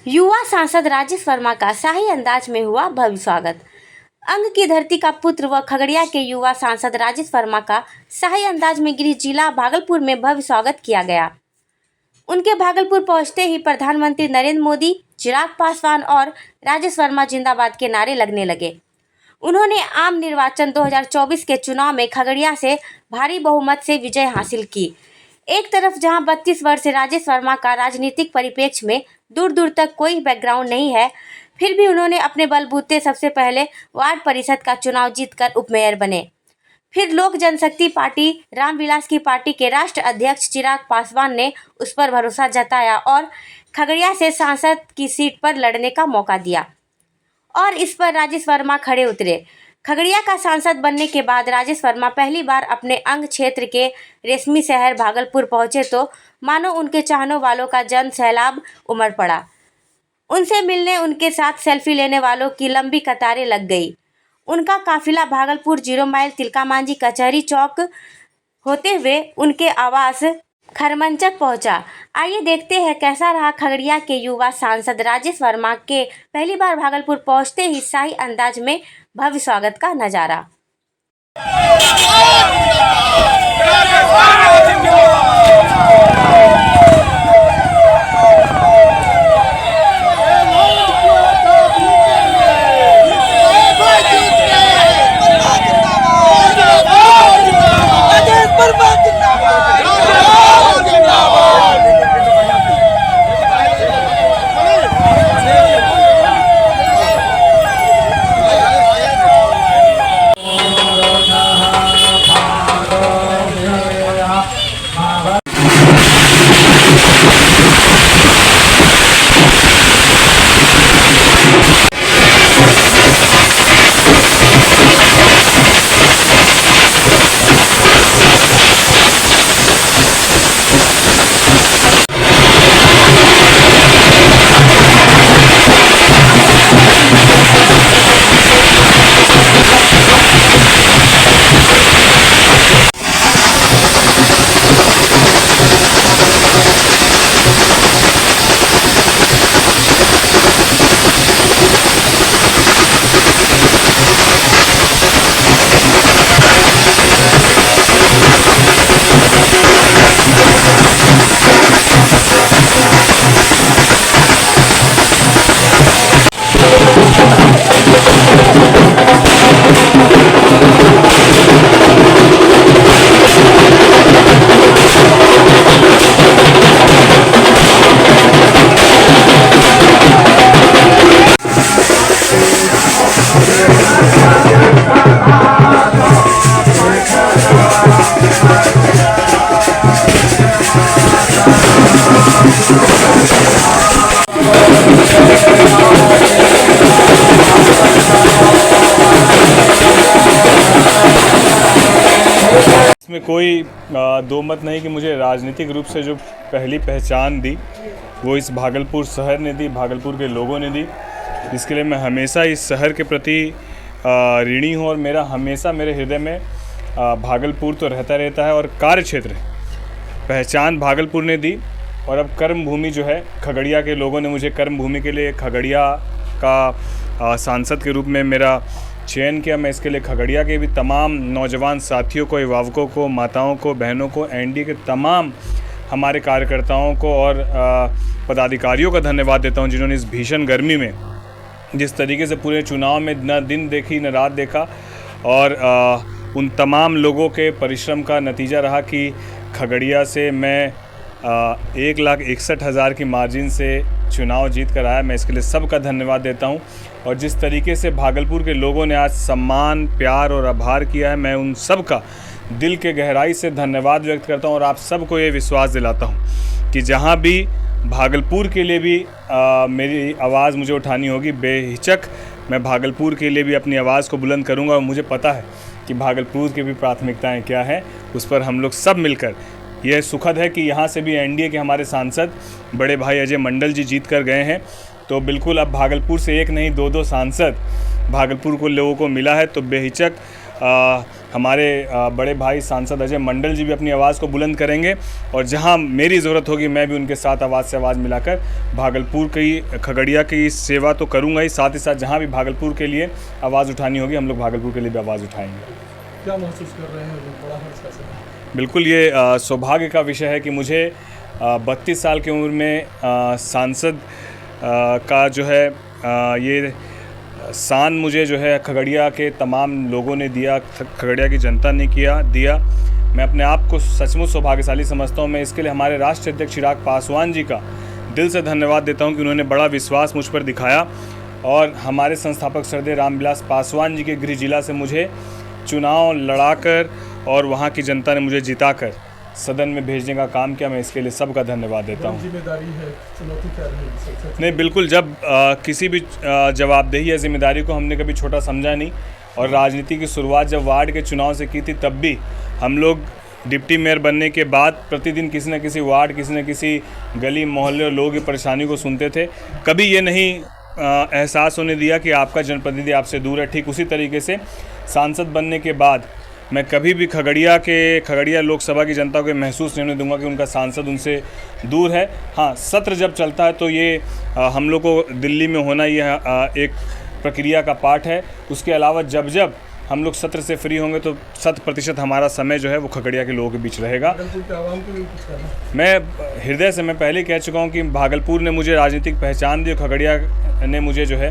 युवा सांसद राजेश वर्मा का शाही अंदाज में हुआ भव्य स्वागत। अंग की धरती का पुत्र व खगड़िया के युवा सांसद राजेश वर्मा का शाही अंदाज में गृह जिला भागलपुर में भव्य स्वागत किया गया। उनके भागलपुर पहुंचते ही प्रधानमंत्री नरेंद्र मोदी, चिराग पासवान और राजेश वर्मा जिंदाबाद के नारे लगने लगे। उन्होंने आम निर्वाचन 2024 के चुनाव में खगड़िया से भारी बहुमत से विजय हासिल की। एक तरफ जहां 32 वर्ष से राजेश वर्मा का राजनीतिक परिप्रेक्ष्य में दूर दूर तक कोई बैकग्राउंड नहीं है, फिर भी उन्होंने अपने बलबूते सबसे पहले वार्ड परिषद का चुनाव जीतकर उपमेयर बने। फिर लोक जनशक्ति पार्टी रामविलास की पार्टी के राष्ट्र अध्यक्ष चिराग पासवान ने उस पर भरोसा जताया और खगड़िया से सांसद की सीट पर लड़ने का मौका दिया और इस पर राजेश वर्मा खड़े उतरे। खगड़िया का सांसद बनने के बाद राजेश वर्मा पहली बार अपने अंग क्षेत्र के रेशमी शहर भागलपुर पहुंचे तो मानो उनके चाहने वालों का जन सैलाब उमड़ पड़ा। उनसे मिलने, उनके साथ सेल्फी लेने वालों की लंबी कतारें लग गई। उनका काफिला भागलपुर 0 माइल तिलका मांझी कचहरी चौक होते हुए उनके आवास खरमंचक पहुंचा। आइए देखते हैं कैसा रहा खगड़िया के युवा सांसद राजेश वर्मा के पहली बार भागलपुर पहुंचते ही शाही अंदाज में भव्य स्वागत का नजारा। इसमें कोई दो मत नहीं कि मुझे राजनीतिक रूप से जो पहली पहचान दी वो इस भागलपुर शहर ने दी, भागलपुर के लोगों ने दी, जिसके लिए मैं हमेशा इस शहर के प्रति ऋणी हूँ और मेरा हमेशा मेरे हृदय में भागलपुर तो रहता है और कार्य क्षेत्र पहचान भागलपुर ने दी। और अब कर्म भूमि जो है खगड़िया के लोगों ने मुझे कर्म भूमि के लिए खगड़िया का सांसद के रूप में मेरा चयन किया। मैं इसके लिए खगड़िया के भी तमाम नौजवान साथियों को, अभिभावकों को, माताओं को, बहनों को, एनडीए के तमाम हमारे कार्यकर्ताओं को और पदाधिकारियों का धन्यवाद देता हूं, जिन्होंने इस भीषण गर्मी में जिस तरीके से पूरे चुनाव में न दिन देखी न रात देखा और उन तमाम लोगों के परिश्रम का नतीजा रहा कि खगड़िया से मैं 1,61,000 की मार्जिन से चुनाव जीत कर आया। मैं इसके लिए सबका धन्यवाद देता हूं और जिस तरीके से भागलपुर के लोगों ने आज सम्मान, प्यार और आभार किया है, मैं उन सब का दिल के गहराई से धन्यवाद व्यक्त करता हूं और आप सबको ये विश्वास दिलाता हूं कि जहां भी भागलपुर के लिए भी मेरी आवाज़ मुझे उठानी होगी, बेहिचक मैं भागलपुर के लिए भी अपनी आवाज़ को बुलंद करूंगा। और मुझे पता है कि भागलपुर की भी प्राथमिकताएं क्या हैं, उस पर हम लोग सब मिलकर, यह सुखद है कि यहाँ से भी एनडीए के हमारे सांसद बड़े भाई अजय मंडल जी जीत कर गए हैं, तो बिल्कुल अब भागलपुर से एक नहीं 2-2 सांसद भागलपुर को लोगों को मिला है। तो बेहिचक हमारे बड़े भाई सांसद अजय मंडल जी भी अपनी आवाज़ को बुलंद करेंगे और जहां मेरी ज़रूरत होगी मैं भी उनके साथ आवाज़ से आवाज़ मिलाकर भागलपुर की, खगड़िया की सेवा तो करूंगा ही, साथ जहां भी भागलपुर के लिए आवाज़ उठानी होगी हम लोग भागलपुर के लिए भी आवाज़ उठाएंगे। क्या महसूस कर रहे हैं? बड़ा हर्ष का समय। बिल्कुल, ये सौभाग्य का विषय है कि मुझे 32 साल की उम्र में सांसद का जो है ये सान मुझे जो है खगड़िया के तमाम लोगों ने दिया, खगड़िया की जनता ने दिया। मैं अपने आप को सचमुच सौभाग्यशाली समझता हूँ। मैं इसके लिए हमारे राष्ट्रीय अध्यक्ष चिराग पासवान जी का दिल से धन्यवाद देता हूँ कि उन्होंने बड़ा विश्वास मुझ पर दिखाया और हमारे संस्थापक श्रद्धेय रामविलास पासवान जी के गृह जिला से मुझे चुनाव लड़ाकर और वहाँ की जनता ने मुझे जिताकर सदन में भेजने का काम किया। मैं इसके लिए सबका धन्यवाद देता हूँ। जिम्मेदारी है, चुनौती क्या रहेगी सबसे? नहीं, बिल्कुल, जब किसी भी जवाबदेही या जिम्मेदारी को हमने कभी छोटा समझा नहीं और राजनीति की शुरुआत जब वार्ड के चुनाव से की थी तब भी हम लोग डिप्टी मेयर बनने के बाद प्रतिदिन किसी न किसी वार्ड, किसी न किसी गली मोहल्ले और लोगों की परेशानी को सुनते थे। कभी ये नहीं एहसास होने दिया कि आपका जनप्रतिनिधि आपसे दूर है। ठीक उसी तरीके से सांसद बनने के बाद मैं कभी भी खगड़िया लोकसभा की जनता को महसूस नहीं होने दूंगा कि उनका सांसद उनसे दूर है। हाँ, सत्र जब चलता है तो ये हम लोग को दिल्ली में होना ये एक प्रक्रिया का पार्ट है। उसके अलावा जब हम लोग सत्र से फ्री होंगे तो 100% हमारा समय जो है वो खगड़िया के लोगों के बीच रहेगा। मैं हृदय से मैं पहले कह चुका हूँ कि भागलपुर ने मुझे राजनीतिक पहचान दी और खगड़िया ने मुझे जो है